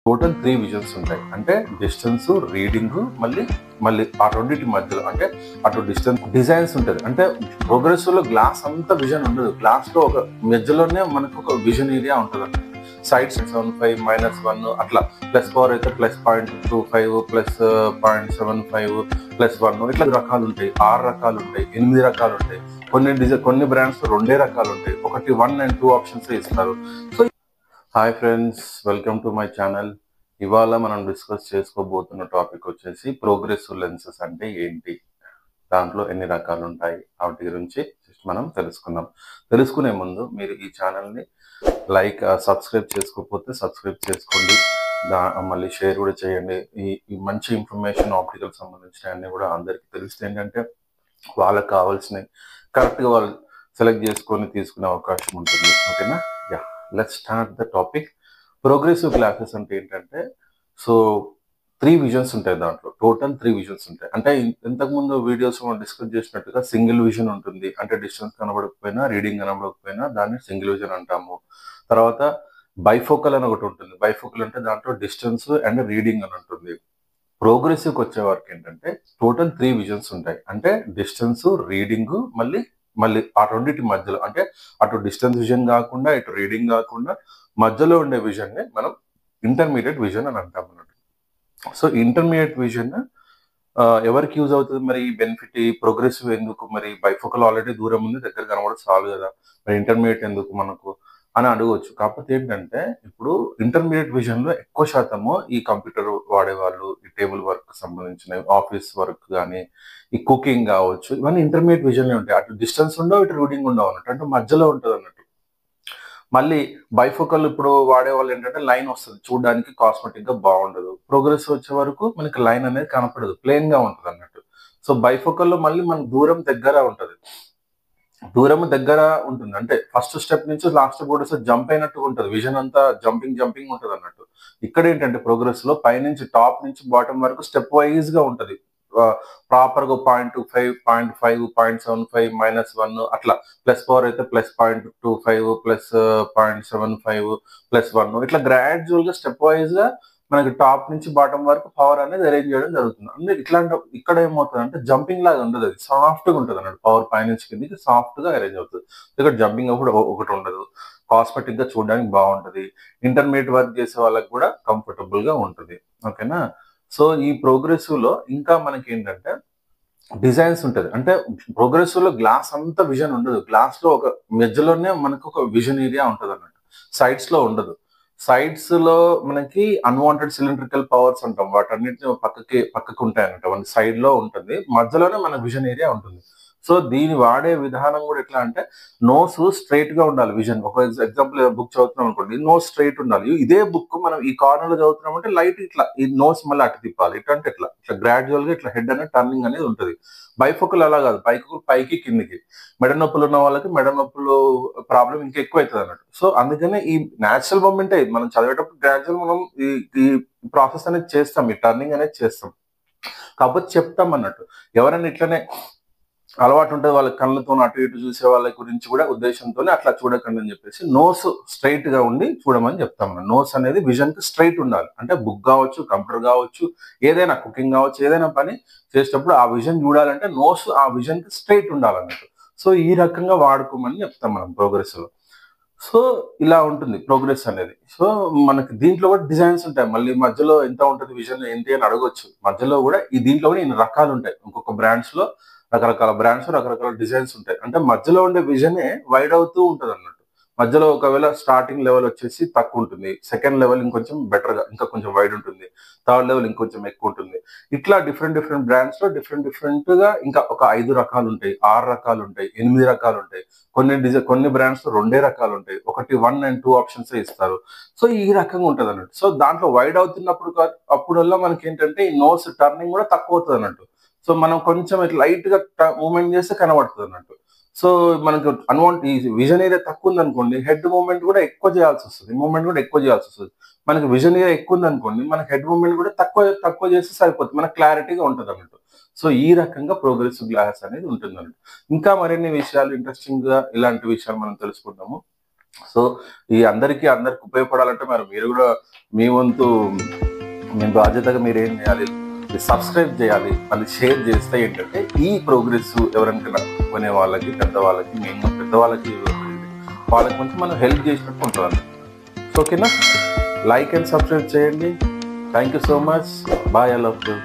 Total 3 visions ఉంటాయి. అంటే distance, reading, మళ్ళీ మళ్ళీ ఆ రెండింటి మధ్యలో అంటే అటు డిస్టెన్స్ డిజైన్స్ ఉంటుంది. అంటే ప్రోగ్రెసివ్ లో గ్లాస్ అంతా విజన్ ఉండదు. గ్లాస్ లో ఒక మధ్యలోనే మనకు ఒక విజన్ ఏరియా ఉంటుంది. సైడ్స్ 75 -1 అట్లా, ప్లస్ పవర్ అయితే +0.25 +0.75 +1 ఇట్లా రకాలు ఉంటాయి. 6 రకాలు ఉంటాయి, 8 రకాలు ఉంటాయి. కొన్ని బ్రాండ్స్ 2 రకాలు ఉంటాయి. ఒకటి 1 and 2 ఆప్షన్స్ ఇస్తారు. So hi friends, welcome to my channel. ఇవాళ మనం డిస్కస్ చేసుకోబోతున్న టాపిక్ వచ్చేసి ప్రోగ్రెసివ్ లెన్సెస్ అంటే ఏంటి, దాంట్లో ఎన్ని రకాలు ఉంటాయి, వాటి గురించి మనం తెలుసుకుందాం. తెలుసుకునే ముందు మీరు ఈ ఛానల్ని సబ్స్క్రైబ్ చేసుకోకపోతే సబ్స్క్రైబ్ చేసుకోండి, మళ్ళీ షేర్ కూడా చేయండి. ఈ మంచి ఇన్ఫర్మేషన్ ఆప్టికల్ సంబంధించిన అన్ని కూడా అందరికీ తెలిస్తే ఏంటంటే వాళ్ళకి కావాల్సినవి కరెక్ట్గా వాళ్ళు సెలెక్ట్ చేసుకొని తీసుకునే అవకాశం ఉంటుంది. ఓకేనా? Yeah, let's start the topic. Progressive glasses అంటే ఏంటంటే, సో 3 విజన్స్ ఉంటాయి. దాంట్లో టోటల్ 3 విజన్స్ ఉంటాయి. అంటే ఇంతకుముందు వీడియోస్ మనం డిస్కస్ చేసినట్టుగా సింగిల్ విజన్ ఉంటుంది. అంటే డిస్టెన్స్ కనబడకపోయినా, రీడింగ్ కనబడకపోయినా దాన్ని సింగిల్ విజన్ అంటాము. తర్వాత బైఫోకల్ అని ఒకటి ఉంటుంది. బైఫోకల్ అంటే దాంట్లో డిస్టెన్స్ అండ్ రీడింగ్ అని ఉంటుంది. ప్రోగ్రెసివ్కి వచ్చే వరకు ఏంటంటే టోటల్ 3 విజన్స్ ఉంటాయి. అంటే డిస్టెన్స్, రీడింగ్, మళ్ళీ మళ్ళీ ఆ రెండింటి మధ్యలో అంటే అటు డిస్టెన్స్ విజన్ కాకుండా, ఇటు రీడింగ్ కాకుండా మధ్యలో ఉండే విజన్ ని మనం ఇంటర్మీడియట్ విజన్ అని అంటాం అన్నట్టు. సో ఇంటర్మీడియట్ విజన్ ఎవరికి యూజ్ అవుతుంది? మరి ఈ బెనిఫిట్, ఈ ప్రోగ్రెసివ్ ఎందుకు? మరి బైఫోకల్ ఆల్రెడీ దూరం ఉంది, దగ్గర కనబడదు, చాలు కదా, మరి ఇంటర్మీడియట్ ఎందుకు మనకు అని అడగవచ్చు. కాకపోతే ఏంటంటే ఇప్పుడు ఇంటర్మీడియట్ విజన్ లో ఎక్కువ శాతము ఈ కంప్యూటర్ వాడేవాళ్ళు, ఈ టేబుల్ వర్క్ సంబంధించిన ఆఫీస్ వర్క్ కానీ, ఈ కుకింగ్ కావచ్చు, ఇవన్నీ ఇంటర్మీడియట్ విజన్ లో ఉంటాయి. అటు డిస్టెన్స్ ఉండవు, ఇటు రీడింగ్ ఉండవు అన్నట్టు, అంటే మధ్యలో ఉంటుంది అన్నట్టు. మళ్ళీ బైఫోకల్ ఇప్పుడు వాడే వాళ్ళు ఏంటంటే లైన్ వస్తుంది, చూడడానికి కాస్మెటిక్ గా బాగుండదు. ప్రోగ్రెసివ్ వచ్చే వరకు మనకి లైన్ అనేది కనపడదు, ప్లెయిన్ గా ఉంటుంది అన్నట్టు. సో బైఫోకల్ లో మళ్ళీ మన దూరం దగ్గర ఉంటుంది, దూరం దగ్గర ఉంటుంది. అంటే ఫస్ట్ స్టెప్ నుంచి లాస్ట్ స్టెప్ కూడా జంప్ అయినట్టు ఉంటుంది, విజన్ అంతా జంపింగ్ ఉంటుంది అన్నట్టు. ఇక్కడ ఏంటంటే ప్రోగ్రెస్ లో పైనుంచి టాప్ నుంచి బాటమ్ వరకు స్టెప్ వైజ్ గా ఉంటుంది. ప్రాపర్ గా 0.25 0.5 0.75 -1 అట్లా, ప్లస్ పవర్ అయితే +0.25 +0.75 +1 ఇట్లా గ్రాడ్యువల్ గా స్టెప్ వైజ్ గా మనకి టాప్ నుంచి బాటమ్ వరకు పవర్ అనేది అరేంజ్ చేయడం జరుగుతుంది. అంటే ఇట్లాంటి ఇక్కడ ఏమవుతుంది అంటే జంపింగ్ లాగా ఉండదు, అది సాఫ్ట్ గా ఉంటుంది అన్నట్టు. పవర్ పైనుంచి కిందకి సాఫ్ట్ గా అరేంజ్ అవుతుంది. ఇక్కడ జంపింగ్ అప్పుడు ఒకటి ఉండదు, కాస్మెటిక్ గా చూడడానికి బాగుంటది, ఇంటర్మీడియట్ వర్క్ చేసే వాళ్ళకి కూడా కంఫర్టబుల్ గా ఉంటుంది. ఓకేనా? సో ఈ ప్రోగ్రెసివ్ లో ఇంకా మనకి ఏంటంటే డిజైన్స్ ఉంటుంది. అంటే ప్రోగ్రెసివ్ లో గ్లాస్ అంతా విజన్ ఉండదు. గ్లాస్ లో ఒక మధ్యలోనే మనకు ఒక విజన్ ఏరియా ఉంటుంది అన్నట్టు, సైడ్స్ లో ఉండదు. సైడ్స్ లో మనకి అన్వాంటెడ్ సిలిండ్రికల్ పవర్స్ అంటాం, వాటన్నిటిని పక్కకు ఉంటాయి అన్నట్టు. మన సైడ్ లో ఉంటుంది, మధ్యలోనే మన విజన్ ఏరియా ఉంటుంది. సో దీని వాడే విధానం కూడా ఎట్లా అంటే, నోస్ స్ట్రైట్ గా ఉండాలి. విజన్ ఒక ఎగ్జాంపుల్ బుక్ చదువుతున్నాం అనుకోండి, నోస్ స్ట్రైట్ ఉండాలి. ఇదే బుక్ మనం ఈ కార్నర్ లో చదువుతున్నాం అంటే లైట్ ఇట్లా ఈ నోస్ మళ్ళీ అటు తిప్పాలి. ఇట్లా అంటే ఇట్లా గ్రాడ్యువల్ గా ఇట్లా హెడ్ అనేది టర్నింగ్ అనేది ఉంటుంది. బైఫోకల్ అలా కాదు, పైకి కిందికి. మెడ నొప్పులు ఉన్న వాళ్ళకి మెడ నొప్పులు ప్రాబ్లం ఇంకా ఎక్కువ అవుతుంది అన్నట్టు. సో అందుకనే ఈ న్యాచురల్ మూమెంటే మనం చదివేటప్పుడు గ్రాడ్యువల్ మనం ఈ ప్రాసెస్ అనేది చేస్తాం, ఈ టర్నింగ్ అనేది చేస్తాం. కాకపోతే చెప్తాం అన్నట్టు. ఎవరైనా ఇట్లనే అలవాటు ఉంటుంది వాళ్ళ కళ్ళతో అటు ఇటు చూసే వాళ్ళ గురించి కూడా ఉద్దేశంతోనే అట్లా చూడకండి అని చెప్పేసి నోస్ స్ట్రైట్ గా ఉండి చూడమని చెప్తాం. నోస్ అనేది విజన్ కి స్ట్రైట్ ఉండాలి. అంటే బుక్ కావచ్చు, కంప్యూటర్ కావచ్చు, ఏదైనా కుకింగ్ కావచ్చు, ఏదైనా పని చేసేటప్పుడు ఆ విజన్ చూడాలంటే నోస్ ఆ విజన్ కి స్ట్రైట్ ఉండాలన్నట్టు. సో ఈ రకంగా వాడుకోమని చెప్తాం మనం ప్రోగ్రెస్ లో. సో ఇలా ఉంటుంది ప్రోగ్రెస్ అనేది. సో మనకి దీంట్లో కూడా డిజైన్స్ ఉంటాయి. మళ్ళీ మధ్యలో ఎంత ఉంటుంది విజన్ ఏంటి అని అడగొచ్చు. మధ్యలో కూడా దీంట్లో కూడా ఇన్ని రకాలు ఉంటాయి. ఒక్కొక్క బ్రాండ్స్ లో రకరకాల బ్రాండ్స్, రకరకాల డిజైన్స్ ఉంటాయి. అంటే మధ్యలో ఉండే విజనే వైడ్ అవుతూ ఉంటుంది అన్నట్టు. మధ్యలో ఒకవేళ స్టార్టింగ్ లెవెల్ వచ్చేసి తక్కువ ఉంటుంది, సెకండ్ లెవెల్ ఇంకొంచెం బెటర్ గా ఇంకా కొంచెం వైడ్ ఉంటుంది, థర్డ్ లెవెల్ ఇంకొంచెం ఎక్కువ ఉంటుంది. ఇట్లా డిఫరెంట్ బ్రాండ్స్ లో డిఫరెంట్ గా ఇంకా ఒక 5 రకాలు ఉంటాయి, 6 రకాలు ఉంటాయి, 8 రకాలు ఉంటాయి. కొన్ని బ్రాండ్స్ లో 2 రకాలు ఉంటాయి. ఒకటి 1 and 2 ఆప్షన్స్ ఇస్తారు. సో ఈ రకంగా ఉంటుంది అన్నట్టు. సో దాంట్లో వైడ్ అవుతున్నప్పుడు అప్పుడల్లా మనకి ఏంటంటే ఈ నోస్ టర్నింగ్ కూడా తక్కువ అవుతుంది అన్నట్టు. సో మనం కొంచెం ఇట్లా లైట్ గా మూవ్మెంట్ చేస్తే కనబడుతుంది అన్నట్టు. సో మనకు ఈ విజన్ ఏరియా తక్కువ ఉంది అనుకోండి, హెడ్ మూవ్మెంట్ కూడా ఎక్కువ చేయాల్సి వస్తుంది, మూవ్మెంట్ కూడా ఎక్కువ చేయాల్సి వస్తుంది. మనకి విజన్ ఏరియా ఎక్కువ ఉంది అనుకోండి, మనకి హెడ్ మూవ్మెంట్ కూడా తక్కువ చేస్తే సరిపోతుంది, మనకు క్లారిటీగా ఉంటుంది అన్నట్టు. సో ఈ రకంగా ప్రోగ్రెసివ్ గ్లాస్ అనేది ఉంటుంది అన్నట్టు. ఇంకా మరిన్ని విషయాలు ఇంట్రెస్టింగ్ గా ఇలాంటి విషయాలు మనం తెలుసుకుంటాము. సో ఈ అందరికి ఉపయోగపడాలంటే మరి మీరు కూడా మీ వంతు మీ బాధ్యతగా మీరు ఏం చేయాలి, సబ్స్క్రైబ్ చేయాలి, మళ్ళీ షేర్ చేస్తే ఏంటంటే ఈ ప్రోగ్రెస్ ఎవరికైనా కొనే వాళ్ళకి, పెద్దవాళ్ళకి, మెయిన్గా పెద్దవాళ్ళకి వాళ్ళకి మంచి మనం హెల్ప్ చేసినట్టు ఉంటుంది. సో ఓకేనా, లైక్ అండ్ సబ్స్క్రైబ్ చేయండి. Thank you so much. Bye, I love you.